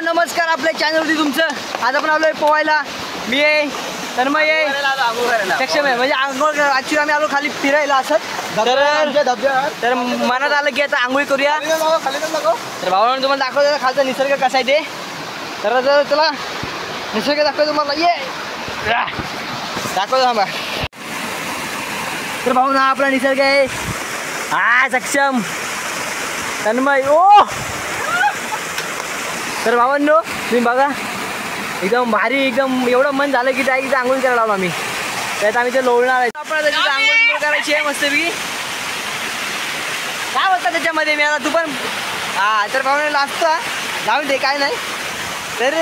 नमस्कार आपल्या चॅनलवरती तुमचं। आज आपण आलोय पोहायला। मी आहे, तन्मय आहे, सक्षम आहे। म्हणजे आंघोळ ॲक्च्युली आम्ही आलो खाली फिरायला असत तर मनात आलं की आता आंघोळी करूया। तर भावानं तुम्हाला दाखवतो खालचा निसर्ग कसा आहे ते। तर चला निसर्ग दाखवतो तुम्हाला, ये दाखवतो थांबा। तर भाऊ ना आपला निसर्ग आहे हा सक्षम तन्मय ओ। तर भावांनो तुम्ही बघा एकदम भारी, एकदम एवढं मन झालं की डायरेक्ट आंघोळ करायला लावलो आम्ही। त्यात आम्ही ते लोळणार आहे आपण आंघोळ करायची आहे मस्तपैकी। काय होतं त्याच्यामध्ये मी आता तू पण हा तर भावाने लाजतो जाऊन दे काय नाही। तर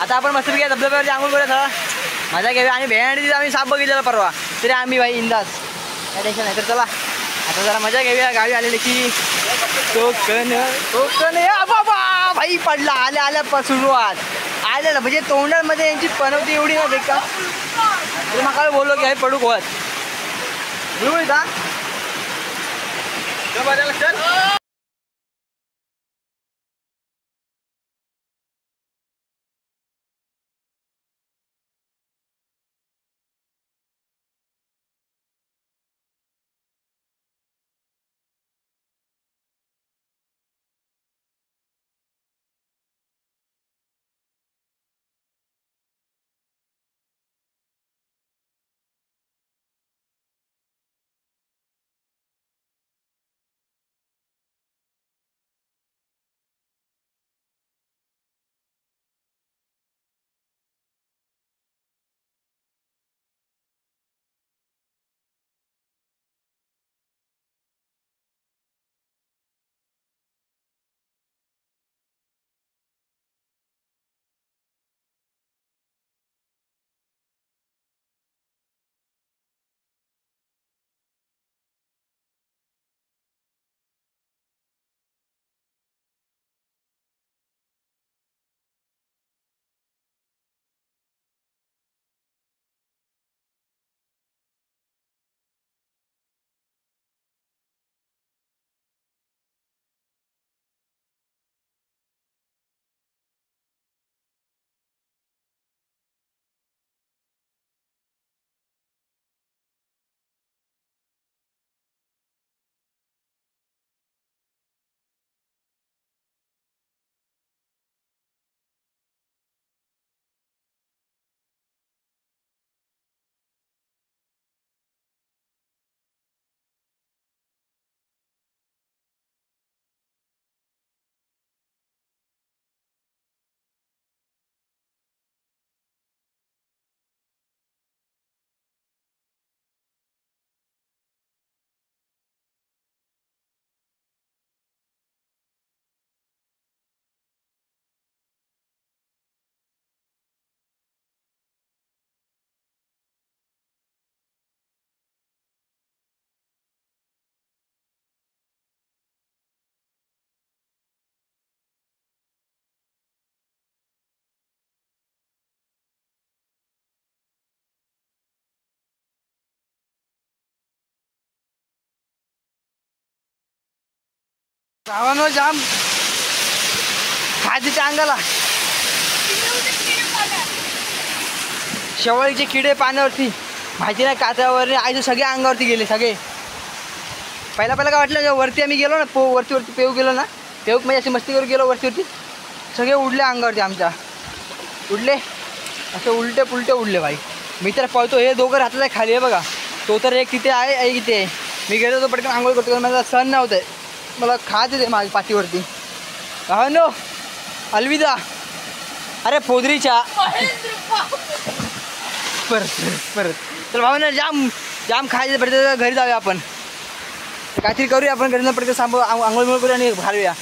आता आपण मस्तपैकी धबधब्यावरती आंघोळ करूया, थोडा मजा घेऊया। आणि भेंडी आम्ही साप बघितलेला परवा, तरी आम्ही भाई इंदास काय टेन्शन नाही। तर चला आता जरा मजा घेऊया गावी आलेली की कोकण कोकण बाबा भाई पडला आल्या आल्या सुरुवात आलेला म्हणजे तोंडामध्ये यांची पनवती एवढी ना बेका। तर मग बोललो की हे पडू खोत बरोबर का भावानो जाम खादीच्या अंगाला शेवाळीचे किडे पाण्यावरती माहिती नाही कातळावर आईचे सगळे अंगावरती गेले सगळे। पहिला काय वाटलं वरती आम्ही गेलो ना वरती पेऊ गेलो ना पेऊ म्हणजे अशी मस्ती करून गेलो वरती सगळे उडले अंगावरती आमच्या उडले असे उलटे पुलटे उडले भाई। मी तर पळतो हे दोघं राहतलं खाली आहे बघा, तो तर एक तिथे आहे एक इथे आहे। मी गेलो तो पटकन आंघोळ करतो मला सण नव्हतं मला खात येते माझ्या पाठीवरती। हा नो अलविदा अरे फोदरीच्या परत तर भावना जाम जाम खायचे पडते। घरी जाऊया आपण काहीतरी करूया आपण घरी पडते सांभ आंघोळ करूया आणि घालूया।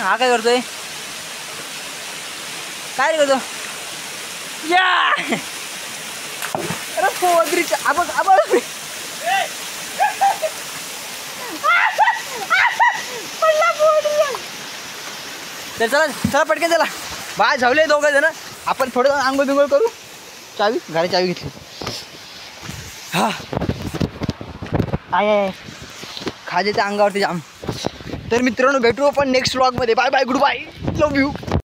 हा काय करतोय काय करतो या अरे फोदरीच्या आपण तर चला पटकन चला बाय झावले दोघं जण आपण थोडं आंघोळ बिंघोळ करू। चावी घरी चावी घेतली हा आय खाजेच्या अंगावरती जाम। तर मित्रांनो भेटू आपण नेक्स्ट व्लॉगमध्ये. Bye bye, good bye, love you.